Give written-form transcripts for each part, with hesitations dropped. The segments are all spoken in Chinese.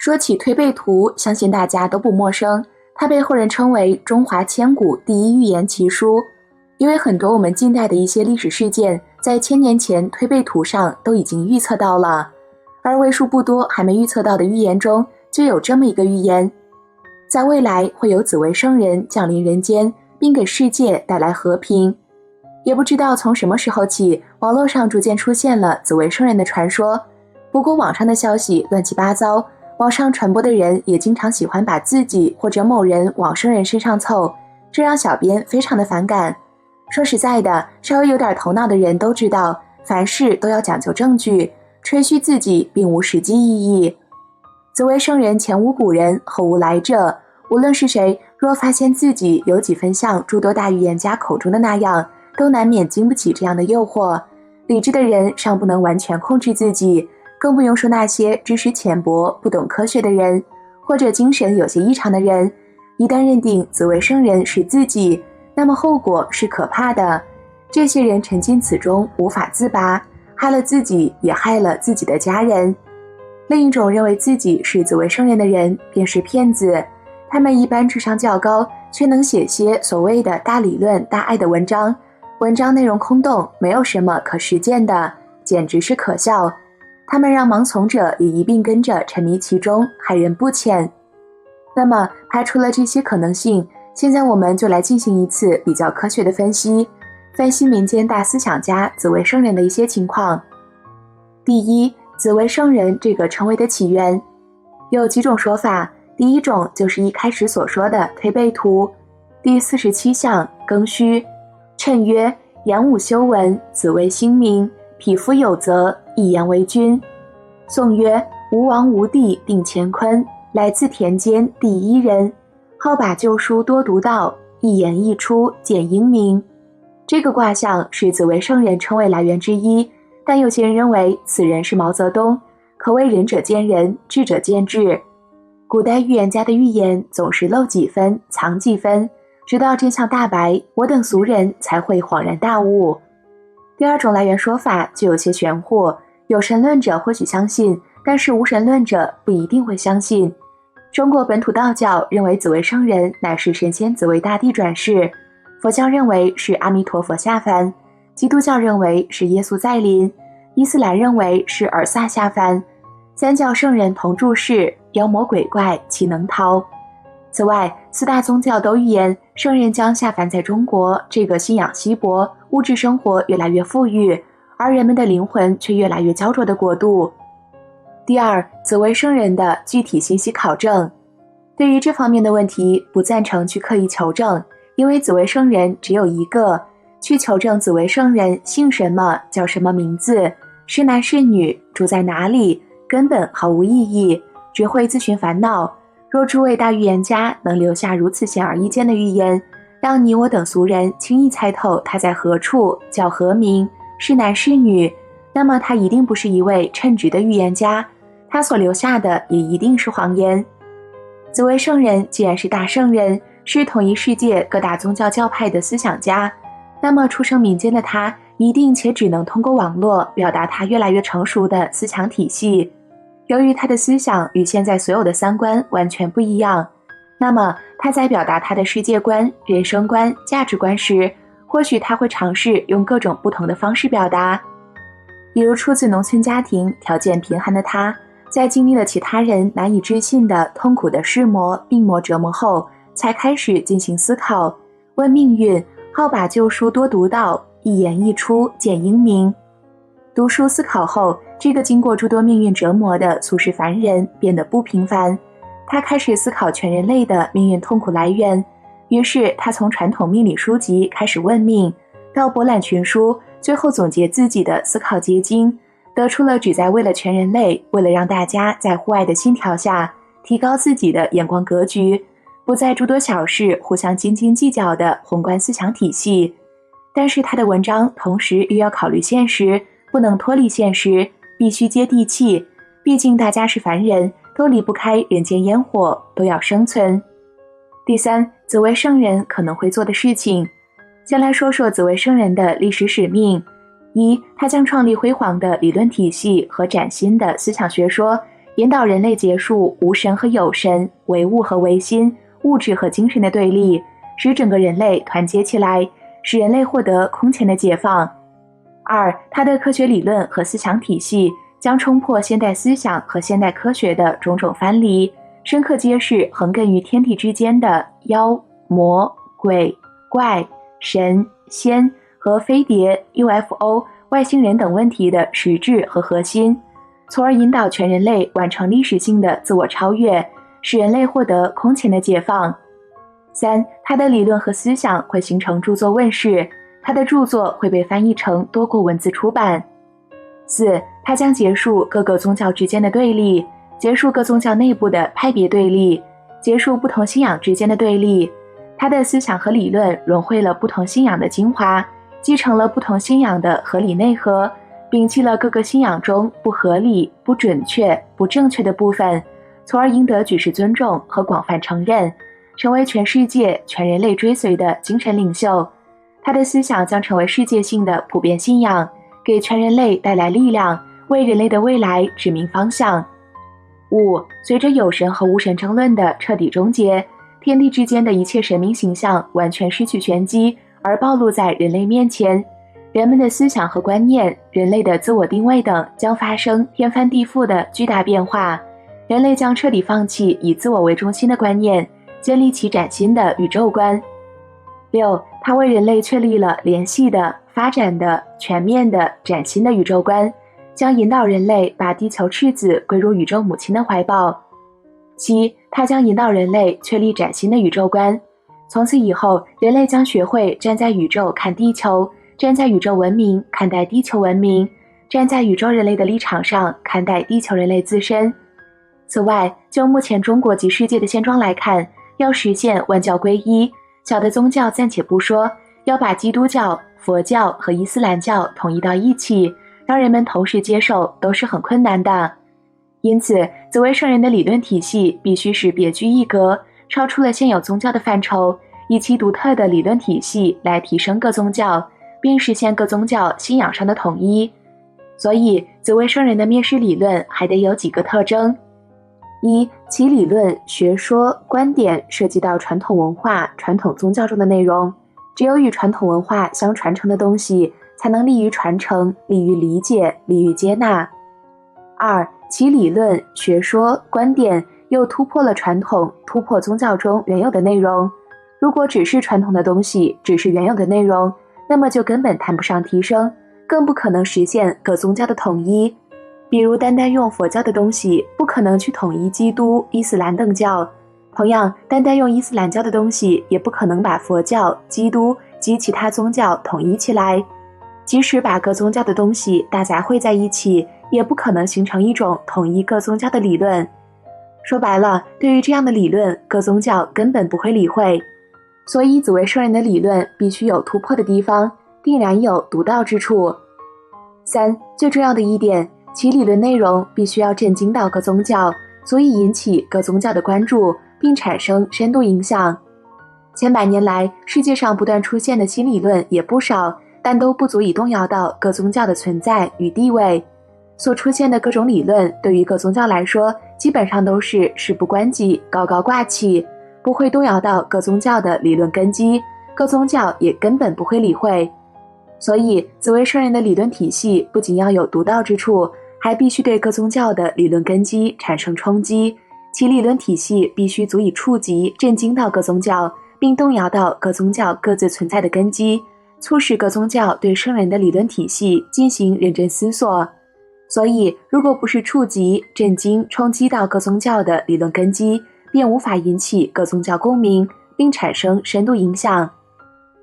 说起推背图，相信大家都不陌生，它被后人称为中华千古第一预言奇书，因为很多我们近代的一些历史事件在1000年前推背图上都已经预测到了，而为数不多还没预测到的预言中就有这么一个预言，在未来会有紫微圣人降临人间，并给世界带来和平。也不知道从什么时候起，网络上逐渐出现了紫微圣人的传说，不过网上的消息乱七八糟，网上传播的人也经常喜欢把自己或者某人往圣人身上凑，这让小编非常的反感。说实在的，稍微有点头脑的人都知道，凡事都要讲究证据，吹嘘自己并无实际意义。紫微圣人前无古人，后无来者，无论是谁，若发现自己有几分像诸多大预言家口中的那样，都难免经不起这样的诱惑。理智的人尚不能完全控制自己，更不用说那些知识浅薄、不懂科学的人，或者精神有些异常的人。一旦认定紫微圣人是自己，那么后果是可怕的。这些人沉浸此中无法自拔，害了自己，也害了自己的家人。另一种认为自己是紫微圣人的人便是骗子，他们一般智商较高，却能写些所谓的大理论、大爱的文章，文章内容空洞，没有什么可实践的，简直是可笑。他们让盲从者也一并跟着沉迷其中，害人不浅。那么排除了这些可能性，现在我们就来进行一次比较科学的分析民间大思想家紫微圣人的一些情况。第一，紫微圣人这个称谓的起源有几种说法。第一种就是一开始所说的推背图，第47象庚戌，谶曰阳武修文，紫微星明，匹夫有责，一言为君。颂曰吴王吴地定乾坤，来自田间第一人，好把旧书多读到，一言一出见英明。这个卦象是紫微圣人称谓来源之一，但有些人认为此人是毛泽东，可谓仁者见仁，智者见智。古代预言家的预言总是漏几分藏几分，直到真相大白，我等俗人才会恍然大悟。第二种来源说法就有些玄乎，有神论者或许相信，但是无神论者不一定会相信。中国本土道教认为紫微圣人乃是神仙紫微大帝转世，佛教认为是阿弥陀佛下凡，基督教认为是耶稣再临，伊斯兰认为是尔撒下凡，三教圣人同住世，妖魔鬼怪岂能逃？此外，四大宗教都预言圣人将下凡在中国这个信仰稀薄、物质生活越来越富裕，而人们的灵魂却越来越焦灼的国度。第二，紫微圣人的具体信息考证。对于这方面的问题，不赞成去刻意求证，因为紫微圣人只有一个，去求证紫微圣人姓什么、叫什么名字、是男是女、住在哪里，根本毫无意义，只会自寻烦恼。若诸位大预言家能留下如此显而易见的预言，让你我等俗人轻易猜透他在何处，叫何名，是男是女，那么他一定不是一位称职的预言家，他所留下的也一定是谎言。紫微圣人既然是大圣人，是统一世界各大宗教教派的思想家，那么出生民间的他一定且只能通过网络表达他越来越成熟的思想体系。由于他的思想与现在所有的三观完全不一样，那么他在表达他的世界观、人生观、价值观时，或许他会尝试用各种不同的方式表达。比如出自农村家庭，条件贫寒的他，在经历了其他人难以置信的痛苦的世磨、病魔折磨后，才开始进行思考，问命运，好把旧书多读到，一言一出见英明。读书思考后，这个经过诸多命运折磨的俗世凡人变得不平凡，他开始思考全人类的命运痛苦来源。于是他从传统命理书籍开始问命，到博览群书，最后总结自己的思考结晶，得出了只在为了全人类，为了让大家在户外的信条下提高自己的眼光格局，不在诸多小事互相斤斤计较的宏观思想体系。但是他的文章同时又要考虑现实，不能脱离现实，必须接地气，毕竟大家是凡人，都离不开人间烟火，都要生存。第三，紫微圣人可能会做的事情。先来说说紫微圣人的历史使命。一，他将创立辉煌的理论体系和崭新的思想学说，引导人类结束无神和有神、唯物和唯心、物质和精神的对立，使整个人类团结起来，使人类获得空前的解放。二，他的科学理论和思想体系将冲破现代思想和现代科学的种种藩篱，深刻揭示横亘于天地之间的妖、魔、鬼、怪、神、仙和飞碟、UFO、外星人等问题的实质和核心，从而引导全人类完成历史性的自我超越，使人类获得空前的解放。三，他的理论和思想会形成著作问世，他的著作会被翻译成多国文字出版。四，他将结束各个宗教之间的对立，结束各宗教内部的派别对立，结束不同信仰之间的对立。他的思想和理论融汇了不同信仰的精华，继承了不同信仰的合理内核，摒弃了各个信仰中不合理、不准确、不正确的部分，从而赢得举世尊重和广泛承认，成为全世界全人类追随的精神领袖。他的思想将成为世界性的普遍信仰，给全人类带来力量，为人类的未来指明方向。五，随着有神和无神争论的彻底终结，天地之间的一切神明形象完全失去玄机，而暴露在人类面前。人们的思想和观念、人类的自我定位等将发生天翻地覆的巨大变化。人类将彻底放弃以自我为中心的观念，建立起崭新的宇宙观。六，他为人类确立了联系的、发展的、全面的、崭新的宇宙观，将引导人类把地球赤子归入宇宙母亲的怀抱。七，他将引导人类确立崭新的宇宙观。从此以后，人类将学会站在宇宙看地球，站在宇宙文明看待地球文明，站在宇宙人类的立场上看待地球人类自身。此外，就目前中国及世界的现状来看，要实现万教归一，小的宗教暂且不说，要把基督教、佛教和伊斯兰教统一到一起，让人们同时接受，都是很困难的。因此，紫薇圣人的理论体系必须是别具一格，超出了现有宗教的范畴，以其独特的理论体系来提升各宗教，并实现各宗教信仰上的统一。所以，紫薇圣人的灭世理论还得有几个特征。一，其理论、学说、观点涉及到传统文化、传统宗教中的内容，只有与传统文化相传承的东西，才能利于传承、利于理解、利于接纳。二，其理论、学说、观点又突破了传统，突破宗教中原有的内容。如果只是传统的东西，只是原有的内容，那么就根本谈不上提升，更不可能实现各宗教的统一。比如单单用佛教的东西，不可能去统一基督、伊斯兰等教。同样，单单用伊斯兰教的东西，也不可能把佛教、基督及其他宗教统一起来。即使把各宗教的东西大杂烩在一起，也不可能形成一种统一各宗教的理论。说白了，对于这样的理论，各宗教根本不会理会。所以紫薇圣人的理论必须有突破的地方，定然有独到之处。三，最重要的一点，其理论内容必须要震惊到各宗教，足以引起各宗教的关注，并产生深度影响。千百年来，世界上不断出现的新理论也不少，但都不足以动摇到各宗教的存在与地位。所出现的各种理论，对于各宗教来说，基本上都是事不关己、高高挂起，不会动摇到各宗教的理论根基，各宗教也根本不会理会。所以，紫薇圣人的理论体系不仅要有独到之处，还必须对各宗教的理论根基产生冲击，其理论体系必须足以触及、震惊到各宗教，并动摇到各宗教各自存在的根基，促使各宗教对圣人的理论体系进行认真思索。所以，如果不是触及、震惊、冲击到各宗教的理论根基，便无法引起各宗教共鸣，并产生深度影响。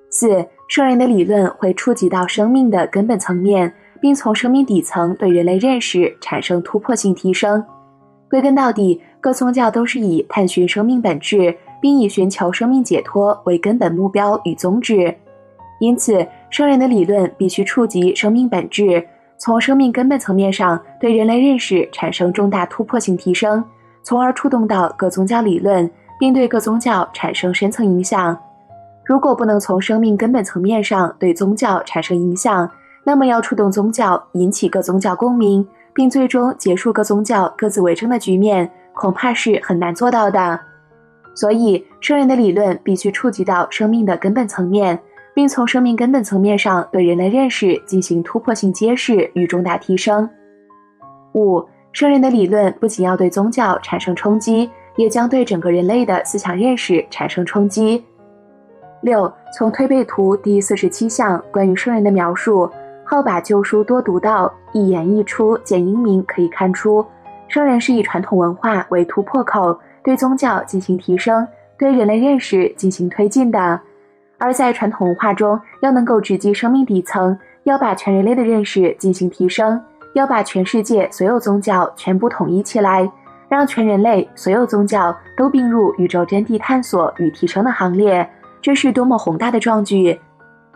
四，圣人的理论会触及到生命的根本层面，并从生命底层对人类认识产生突破性提升。归根到底，各宗教都是以探寻生命本质，并以寻求生命解脱为根本目标与宗旨。因此，圣人的理论必须触及生命本质，从生命根本层面上对人类认识产生重大突破性提升，从而触动到各宗教理论，并对各宗教产生深层影响。如果不能从生命根本层面上对宗教产生影响，那么要触动宗教，引起各宗教共鸣，并最终结束各宗教各自为政的局面，恐怕是很难做到的。所以，圣人的理论必须触及到生命的根本层面，并从生命根本层面上对人类认识进行突破性揭示与重大提升。5. 圣人的理论不仅要对宗教产生冲击，也将对整个人类的思想认识产生冲击。6. 从推背图第47项关于圣人的描述，好把旧书多读到，一言一出见英明，可以看出，圣人是以传统文化为突破口，对宗教进行提升，对人类认识进行推进的。而在传统文化中，要能够直击生命底层，要把全人类的认识进行提升，要把全世界所有宗教全部统一起来，让全人类所有宗教都并入宇宙真谛探索与提升的行列，这是多么宏大的壮举！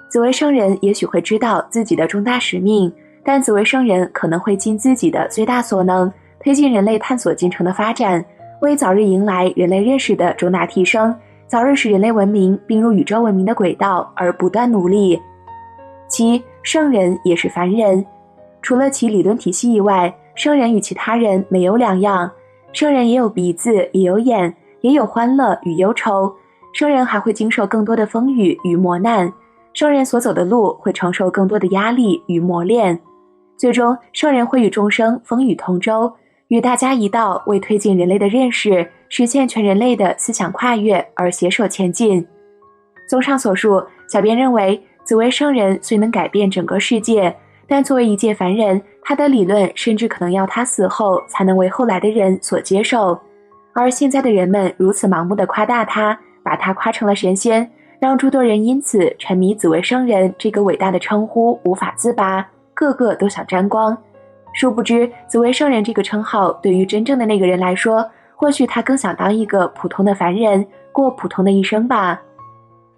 紫微圣人也许会知道自己的重大使命，但紫微圣人可能会尽自己的最大所能，推进人类探索进程的发展，为早日迎来人类认识的重大提升，早日使人类文明并入宇宙文明的轨道而不断努力。7. 圣人也是凡人，除了其理论体系以外，圣人与其他人没有两样。圣人也有鼻子，也有眼，也有欢乐与忧愁。圣人还会经受更多的风雨与磨难，圣人所走的路会承受更多的压力与磨练。最终，圣人会与众生风雨同舟，与大家一道为推进人类的认识，实现全人类的思想跨越而携手前进。综上所述，小编认为紫微圣人虽能改变整个世界，但作为一介凡人，他的理论甚至可能要他死后才能为后来的人所接受。而现在的人们如此盲目地夸大他，把他夸成了神仙，让诸多人因此沉迷紫微圣人这个伟大的称呼无法自拔，个个都想沾光。殊不知，紫微圣人这个称号对于真正的那个人来说，或许他更想当一个普通的凡人，过普通的一生吧。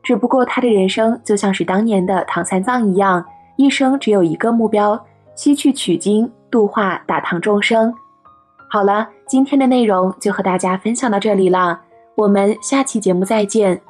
只不过他的人生就像是当年的唐三藏一样，一生只有一个目标，西去取经，度化大唐众生。好了，今天的内容就和大家分享到这里了，我们下期节目再见。